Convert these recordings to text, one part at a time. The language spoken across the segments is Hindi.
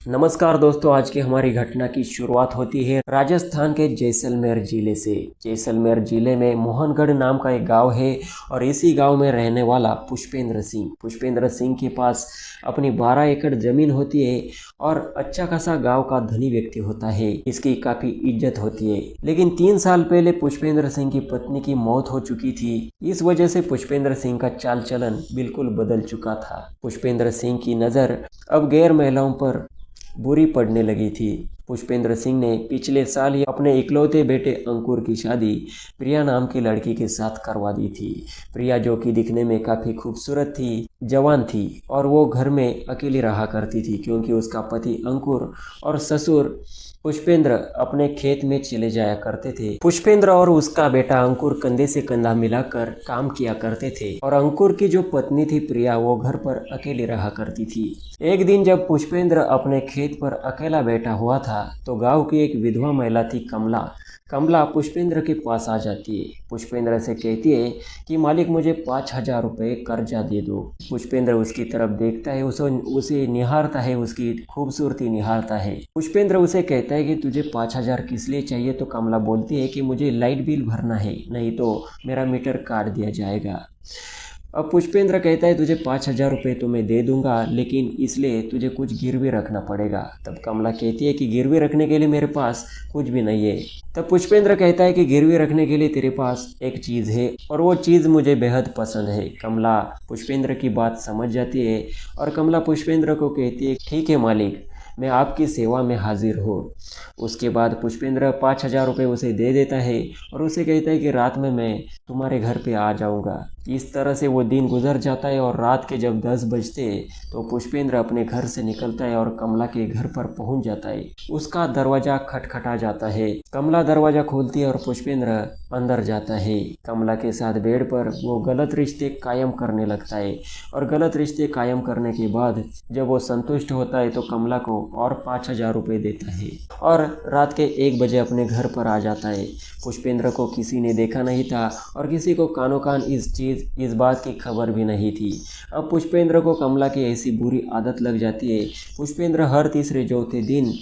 नमस्कार दोस्तों, आज की हमारी घटना की शुरुआत होती है राजस्थान के जैसलमेर जिले से। जैसलमेर जिले में मोहनगढ़ नाम का एक गांव है और इसी गांव में रहने वाला पुष्पेंद्र सिंह के पास अपनी 12 एकड़ ज़मीन होती है और अच्छा खासा गांव का धनी व्यक्ति होता है। इसकी काफ़ी इज्जत होती है। लेकिन 3 साल पहले पुष्पेंद्र सिंह की पत्नी की मौत हो चुकी थी। इस वजह से पुष्पेंद्र सिंह का चाल चलन बिल्कुल बदल चुका था। पुष्पेंद्र सिंह की नज़र अब गैर महिलाओं पर बुरी पड़ने लगी थी। पुष्पेंद्र सिंह ने पिछले साल ही अपने इकलौते बेटे अंकुर की शादी प्रिया नाम की लड़की के साथ करवा दी थी। प्रिया, जो कि दिखने में काफ़ी खूबसूरत थी, जवान थी और वो घर में अकेली रहा करती थी क्योंकि उसका पति अंकुर और ससुर पुष्पेंद्र अपने खेत में चले जाया करते थे। पुष्पेंद्र और उसका बेटा अंकुर कंधे से कंधा मिलाकर काम किया करते थे और अंकुर की जो पत्नी थी प्रिया, वो घर पर अकेली रहा करती थी। एक दिन जब पुष्पेंद्र अपने खेत पर अकेला बैठा हुआ था तो गांव की एक विधवा महिला थी कमला। कमला पुष्पेंद्र के पास आ जाती है। पुष्पेंद्र से कहती है कि मालिक, मुझे 5,000 रुपये कर्जा दे दो। पुष्पेंद्र उसकी तरफ देखता है, उसे निहारता है, उसकी खूबसूरती निहारता है। पुष्पेंद्र उसे कहता है कि तुझे 5,000 किस लिए चाहिए, तो कमला बोलती है कि मुझे लाइट बिल भरना है, नहीं तो मेरा मीटर काट दिया जाएगा। अब पुष्पेंद्र कहता है तुझे 5,000 रुपये तो मैं दे दूंगा, लेकिन इसलिए तुझे कुछ गिरवी रखना पड़ेगा। तब कमला कहती है कि गिरवी रखने के लिए मेरे पास कुछ भी नहीं है। तब पुष्पेंद्र कहता है कि गिरवी रखने के लिए तेरे पास एक चीज़ है और वो चीज़ मुझे बेहद पसंद है। कमला पुष्पेंद्र की बात समझ जाती है और कमला पुष्पेंद्र को कहती है ठीक है मालिक, मैं आपकी सेवा में हाजिर हूँ। उसके बाद पुष्पेंद्र 5,000 रुपये उसे दे देता है और उसे कहता है कि रात में मैं तुम्हारे घर पे आ जाऊंगा। इस तरह से वो दिन गुजर जाता है और रात के जब 10 बजते तो पुष्पेंद्र अपने घर से निकलता है और कमला के घर पर पहुंच जाता है। उसका दरवाज़ा खटखटा जाता है। कमला दरवाज़ा खोलती है और पुष्पेंद्र अंदर जाता है। कमला के साथ बेड पर वो गलत रिश्ते कायम करने लगता है और गलत रिश्ते कायम करने के बाद जब वो संतुष्ट होता है तो कमला को और 5,000 रुपये देता है और रात के 1 बजे अपने घर पर आ जाता है। पुष्पेंद्र को किसी ने देखा नहीं था और किसी को कानों कान इस बात की खबर भी नहीं थी। अब पुष्पेंद्र को कमला की ऐसी बुरी आदत लग जाती है। पुष्पेंद्र हर तीसरे चौथे दिन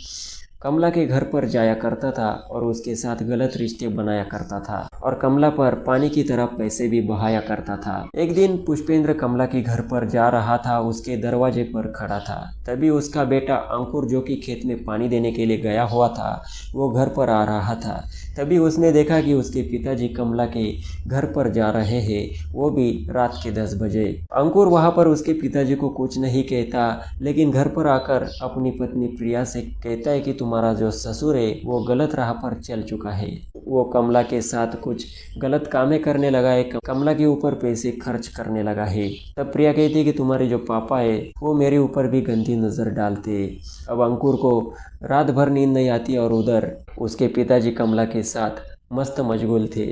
कमला के घर पर जाया करता था और उसके साथ गलत रिश्ते बनाया करता था और कमला पर पानी की तरह पैसे भी बहाया करता था। एक दिन पुष्पेंद्र कमला के घर पर जा रहा था, उसके दरवाजे पर खड़ा था। तभी उसका बेटा अंकुर, जो कि खेत में पानी देने के लिए गया हुआ था, वो घर पर आ रहा था। तभी उसने देखा कि उसके पिताजी कमला के घर पर जा रहे हैं, वो भी रात के 10 बजे। अंकुर वहाँ पर उसके पिताजी को कुछ नहीं कहता, लेकिन घर पर आकर अपनी पत्नी प्रिया से कहता है कि तुम्हारा जो ससुर है वो गलत राह पर चल चुका है। वो कमला के साथ कुछ गलत कामें करने लगा है, कमला के ऊपर पैसे खर्च करने लगा है। तब प्रिया कहती है कि तुम्हारे जो पापा है वो मेरे ऊपर भी गंदी नज़र डालते। अब अंकुर को रात भर नींद नहीं आती और उधर उसके पिताजी कमला के साथ मस्त मशगूल थे।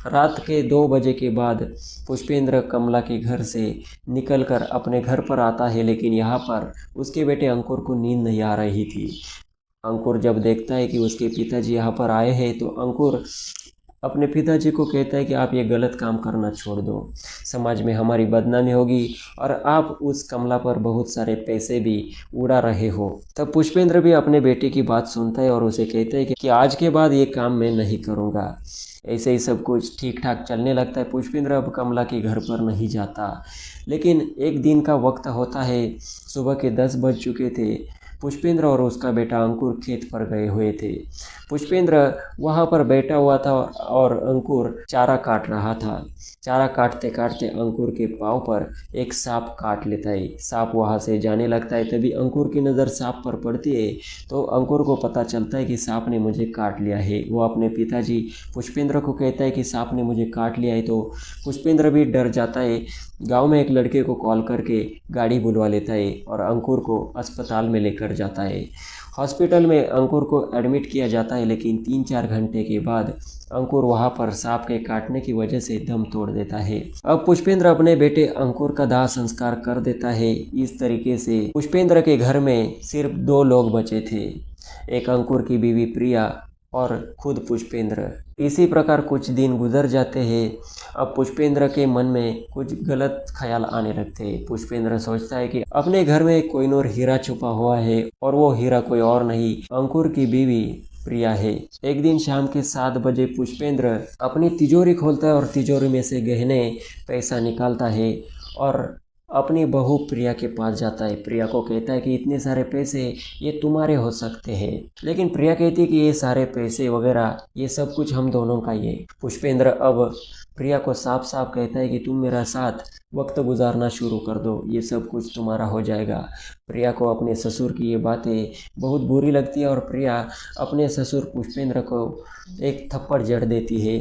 रात के 2 बजे के बाद पुष्पेंद्र कमला के घर से निकलकर अपने घर पर आता है, लेकिन यहाँ पर उसके बेटे अंकुर को नींद नहीं आ रही थी। अंकुर जब देखता है कि उसके पिताजी यहाँ पर आए हैं तो अंकुर अपने पिताजी को कहता है कि आप ये गलत काम करना छोड़ दो, समाज में हमारी बदनामी होगी और आप उस कमला पर बहुत सारे पैसे भी उड़ा रहे हो। तब पुष्पेंद्र भी अपने बेटे की बात सुनता है और उसे कहता है कि आज के बाद ये काम मैं नहीं करूँगा। ऐसे ही सब कुछ ठीक ठाक चलने लगता है। पुष्पेंद्र अब कमला के घर पर नहीं जाता। लेकिन एक दिन का वक्त होता है, सुबह के 10 बज चुके थे। पुष्पेंद्र और उसका बेटा अंकुर खेत पर गए हुए थे। पुष्पेंद्र वहाँ पर बैठा हुआ था और अंकुर चारा काट रहा था। चारा काटते काटते अंकुर के पाँव पर एक सांप काट लेता है। सांप वहाँ से जाने लगता है। तभी अंकुर की नज़र सांप पर पड़ती है तो अंकुर को पता चलता है कि सांप ने मुझे काट लिया है। वो अपने पिताजी पुष्पेंद्र को कहता है कि सांप ने मुझे काट लिया है, तो पुष्पेंद्र भी डर जाता है। गांव में एक लड़के को कॉल करके गाड़ी बुलवा लेता है और अंकुर को अस्पताल में लेकर जाता है। हॉस्पिटल में अंकुर को एडमिट किया जाता है, लेकिन 3-4 घंटे के बाद अंकुर वहां पर सांप के काटने की वजह से दम तोड़ देता है। अब पुष्पेंद्र अपने बेटे अंकुर का दाह संस्कार कर देता है। इस तरीके से पुष्पेंद्र के घर में सिर्फ 2 लोग बचे थे, एक अंकुर की बीवी प्रिया और खुद पुष्पेंद्र। इसी प्रकार कुछ दिन गुजर जाते हैं। अब पुष्पेंद्र के मन में कुछ गलत ख्याल आने लगते हैं। पुष्पेंद्र सोचता है कि अपने घर में कोहिनूर हीरा छुपा हुआ है और वो हीरा कोई और नहीं, अंकुर की बीवी प्रिया है। एक दिन शाम के 7 बजे पुष्पेंद्र अपनी तिजोरी खोलता है और तिजोरी में से गहने पैसा निकालता है और अपनी बहू प्रिया के पास जाता है। प्रिया को कहता है कि इतने सारे पैसे ये तुम्हारे हो सकते हैं, लेकिन प्रिया कहती है कि ये सारे पैसे वगैरह ये सब कुछ हम दोनों का ही है। पुष्पेंद्र अब प्रिया को साफ साफ कहता है कि तुम मेरा साथ वक्त गुजारना शुरू कर दो, ये सब कुछ तुम्हारा हो जाएगा। प्रिया को अपने ससुर की ये बातें बहुत बुरी लगती है और प्रिया अपने ससुर पुष्पेंद्र को एक थप्पड़ जड़ देती है।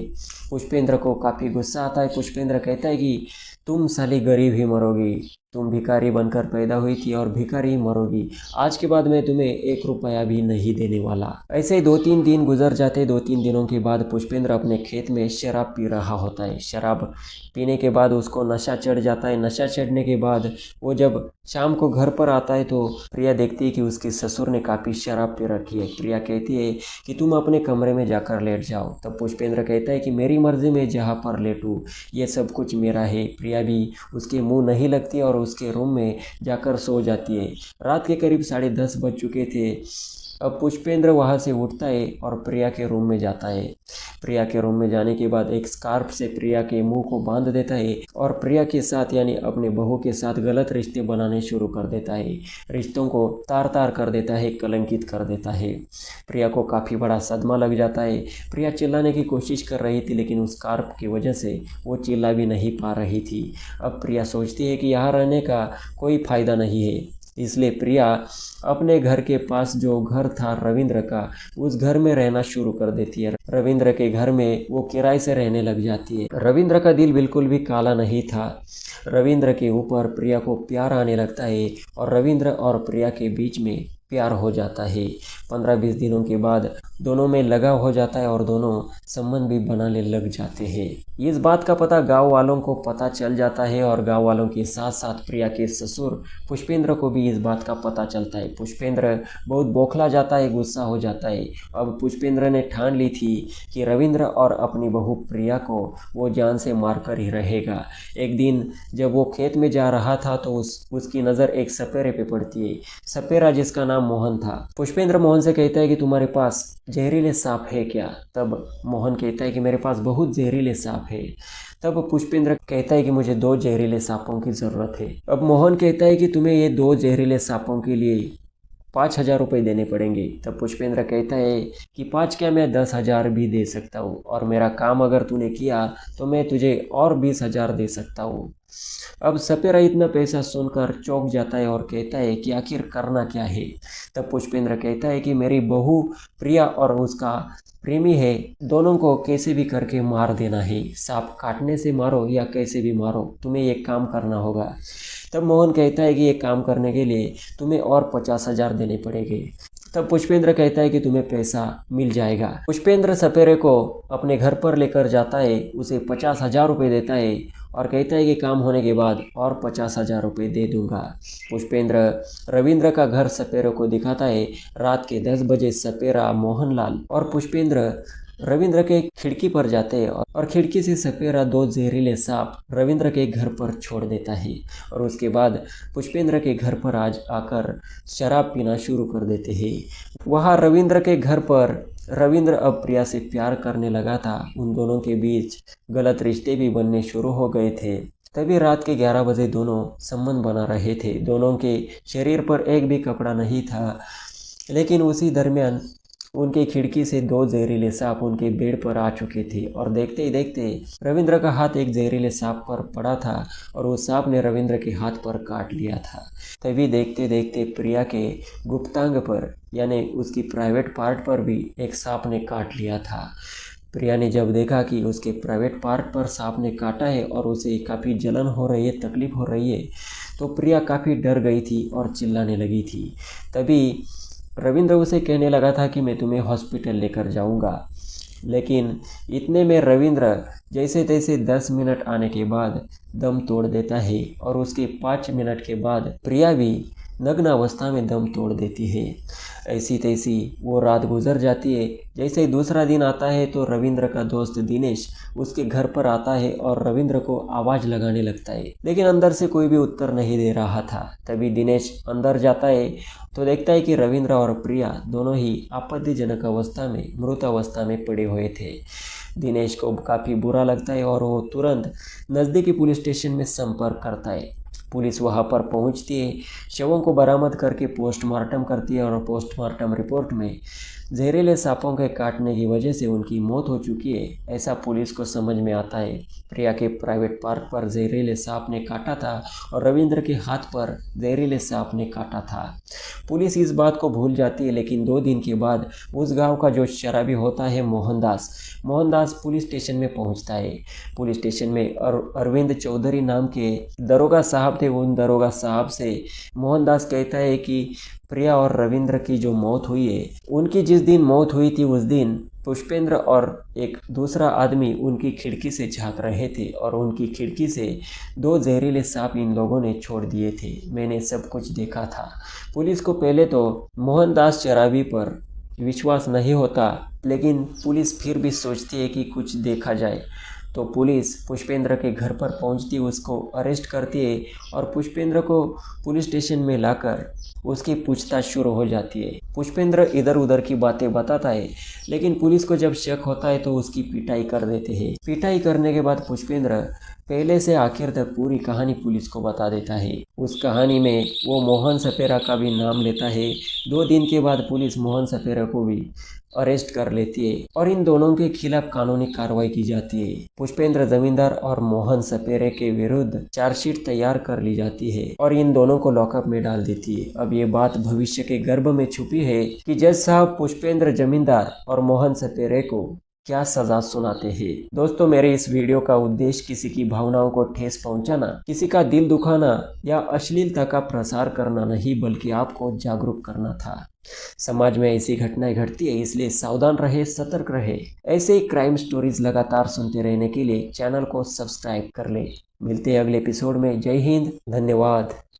पुष्पेंद्र को काफ़ी गुस्सा आता है। पुष्पेंद्र कहता है कि तुम साली गरीब ही मरोगी, तुम भिखारी बनकर पैदा हुई थी और भिखारी ही मरोगी। आज के बाद मैं तुम्हें 1 रुपया भी नहीं देने वाला। ऐसे ही 2-3 दिन गुजर जाते। 2-3 दिनों के बाद पुष्पेंद्र अपने खेत में शराब पी रहा होता है। शराब पीने के बाद उसको नशा चढ़ जाता है। नशा चढ़ने के बाद वो जब शाम को घर पर आता है तो प्रिया देखती है कि उसके ससुर ने काफ़ी शराब पी रखी है। प्रिया कहती है कि तुम अपने कमरे में जाकर लेट जाओ। तब पुष्पेंद्र कहता है कि मेरी मर्जी में जहाँ पर लेटूँ, ये सब कुछ मेरा है। प्रिया भी उसके मुंह नहीं लगती और उसके रूम में जाकर सो जाती है। रात के करीब 10:30 बज चुके थे। अब पुष्पेंद्र वहाँ से उठता है और प्रिया के रूम में जाता है। प्रिया के रूम में जाने के बाद एक स्कार्फ से प्रिया के मुंह को बांध देता है और प्रिया के साथ यानी अपने बहू के साथ गलत रिश्ते बनाने शुरू कर देता है। रिश्तों को तार तार कर देता है, कलंकित कर देता है। प्रिया को काफ़ी बड़ा सदमा लग जाता है। प्रिया चिल्लाने की कोशिश कर रही थी, लेकिन उस स्कार्फ की वजह से वो चिल्ला भी नहीं पा रही थी। अब प्रिया सोचती है कि यहाँ रहने का कोई फ़ायदा नहीं है, इसलिए प्रिया अपने घर के पास जो घर था रविंद्र का, उस घर में रहना शुरू कर देती है। रविंद्र के घर में वो किराए से रहने लग जाती है। रविंद्र का दिल बिल्कुल भी काला नहीं था। रविंद्र के ऊपर प्रिया को प्यार आने लगता है और रविंद्र और प्रिया के बीच में प्यार हो जाता है। 15-20 दिनों के बाद दोनों में लगाव हो जाता है और दोनों संबंध भी बनाने लग जाते हैं। इस बात का पता गांव वालों को पता चल जाता है और गांव वालों के साथ साथ प्रिया के ससुर पुष्पेंद्र को भी इस बात का पता चलता है। पुष्पेंद्र बहुत बौखला जाता है, गुस्सा हो जाता है। अब पुष्पेंद्र ने ठान ली थी कि रविंद्र और अपनी बहू प्रिया को वो जान से मार कर ही रहेगा। एक दिन जब वो खेत में जा रहा था तो उसकी नज़र एक सपेरे पे पड़ती है। सपेरा जिसका नाम मोहन था। पुष्पेंद्र मोहन से कहता है कि तुम्हारे पास जहरीले सांप है क्या? तब मोहन कहता है कि मेरे पास बहुत जहरीले सांप है। तब पुष्पेंद्र कहता है कि मुझे 2 जहरीले सांपों की ज़रूरत है। अब मोहन कहता है कि तुम्हें ये 2 जहरीले सांपों के लिए 5,000 रुपये देने पड़ेंगे। तब पुष्पेंद्र कहता है कि 5 क्या, मैं 10,000 भी दे सकता हूँ, और मेरा काम अगर तूने किया तो मैं तुझे और 20,000 दे सकता हूँ। अब सपेरा इतना पैसा सुनकर चौंक जाता है और कहता है कि आखिर करना क्या है। तब पुष्पेंद्र कहता है कि मेरी बहू प्रिया और उसका प्रेमी है, दोनों को कैसे भी करके मार देना है। सांप काटने से मारो या कैसे भी मारो, तुम्हें ये काम करना होगा। तब मोहन कहता है कि ये काम करने के लिए तुम्हें और 50,000 देने पड़ेंगे। तब पुष्पेंद्र कहता है कि तुम्हें पैसा मिल जाएगा। पुष्पेंद्र सपेरे को अपने घर पर लेकर जाता है, उसे 50,000 रुपये देता है और कहता है कि काम होने के बाद और 50,000 रुपये दे दूंगा। पुष्पेंद्र रविंद्र का घर सपेरे को दिखाता है। रात के 10 बजे सपेरा, मोहनलाल और पुष्पेंद्र रविंद्र के खिड़की पर जाते हैं और खिड़की से सपेरा 2 जहरीले सांप रविंद्र के घर पर छोड़ देता है और उसके बाद पुष्पेंद्र के घर पर आज आकर शराब पीना शुरू कर देते हैं। वहाँ रविंद्र के घर पर रविंद्र अब प्रिया से प्यार करने लगा था। उन दोनों के बीच गलत रिश्ते भी बनने शुरू हो गए थे। तभी रात के 11 बजे दोनों संबंध बना रहे थे। दोनों के शरीर पर एक भी कपड़ा नहीं था, लेकिन उसी दरमियान उनके खिड़की से 2 जहरीले सांप उनके बेड पर आ चुके थे और देखते ही देखते रविंद्र का हाथ एक जहरीले सांप पर पड़ा था और उस सांप ने रविंद्र के हाथ पर काट लिया था। तभी देखते देखते प्रिया के गुप्तांग पर यानी उसकी प्राइवेट पार्ट पर भी एक सांप ने काट लिया था। प्रिया ने जब देखा कि उसके प्राइवेट पार्ट पर सांप ने काटा है और उसे काफ़ी जलन हो रही है, तकलीफ हो रही है, तो प्रिया काफ़ी डर गई थी और चिल्लाने लगी थी। तभी रविंद्र उसे कहने लगा था कि मैं तुम्हें हॉस्पिटल लेकर जाऊंगा, लेकिन इतने में रविंद्र जैसे तैसे 10 मिनट आने के बाद दम तोड़ देता है और उसके 5 मिनट के बाद प्रिया भी नग्न अवस्था में दम तोड़ देती है। ऐसी तैसी वो रात गुजर जाती है। जैसे ही दूसरा दिन आता है तो रविंद्र का दोस्त दिनेश उसके घर पर आता है और रविंद्र को आवाज़ लगाने लगता है, लेकिन अंदर से कोई भी उत्तर नहीं दे रहा था। तभी दिनेश अंदर जाता है तो देखता है कि रविंद्र और प्रिया दोनों ही आपत्तिजनक अवस्था में, मृत अवस्था में पड़े हुए थे। दिनेश को काफ़ी बुरा लगता है और वो तुरंत नज़दीकी पुलिस स्टेशन में संपर्क करता है। पुलिस वहां पर पहुंचती है, शवों को बरामद करके पोस्टमार्टम करती है और पोस्टमार्टम रिपोर्ट में जहरीले सांपों के काटने की वजह से उनकी मौत हो चुकी है, ऐसा पुलिस को समझ में आता है। प्रिया के प्राइवेट पार्क पर जहरीले सांप ने काटा था और रविंद्र के हाथ पर जहरीले सांप ने काटा था। पुलिस इस बात को भूल जाती है, लेकिन 2 दिन के बाद उस गांव का जो शराबी होता है मोहनदास पुलिस स्टेशन में पहुंचता है। पुलिस स्टेशन में अरविंद चौधरी नाम के दरोगा साहब थे। उन दरोगा साहब से मोहनदास कहता है कि प्रिया और रविंद्र की जो मौत हुई है, उनकी जिस दिन मौत हुई थी उस दिन पुष्पेंद्र और एक दूसरा आदमी उनकी खिड़की से झांक रहे थे और उनकी खिड़की से 2 जहरीले सांप इन लोगों ने छोड़ दिए थे। मैंने सब कुछ देखा था। पुलिस को पहले तो मोहनदास शराबी पर विश्वास नहीं होता, लेकिन पुलिस फिर भी सोचती है कि कुछ देखा जाए। तो पुलिस पुष्पेंद्र के घर पर पहुंचती, उसको अरेस्ट करती है और पुष्पेंद्र को पुलिस स्टेशन में लाकर उसकी पूछताछ शुरू हो जाती है। पुष्पेंद्र इधर उधर की बातें बताता है, लेकिन पुलिस को जब शक होता है तो उसकी पिटाई कर देते हैं। पिटाई करने के बाद पुष्पेंद्र पहले से आखिर तक पूरी कहानी पुलिस को बता देता है। उस कहानी में वो मोहन सपेरा का भी नाम लेता है। 2 दिन के बाद पुलिस मोहन सपेरा को भी अरेस्ट कर लेती है और इन दोनों के खिलाफ कानूनी कार्रवाई की जाती है। पुष्पेंद्र जमींदार और मोहन सपेरे के विरुद्ध चार्जशीट तैयार कर ली जाती है और इन दोनों को लॉकअप में डाल देती है। अब ये बात भविष्य के गर्भ में छुपी है कि जज साहब पुष्पेंद्र जमींदार और मोहन सपेरे को क्या सजा सुनाते हैं। दोस्तों, मेरे इस वीडियो का उद्देश्य किसी की भावनाओं को ठेस पहुंचाना, किसी का दिल दुखाना या अश्लीलता का प्रसार करना नहीं, बल्कि आपको जागरूक करना था। समाज में ऐसी घटनाएं घटती है, इसलिए सावधान रहे, सतर्क रहे। ऐसे ही क्राइम स्टोरीज लगातार सुनते रहने के लिए चैनल को सब्सक्राइब कर ले। मिलते हैं अगले एपिसोड में। जय हिंद, धन्यवाद।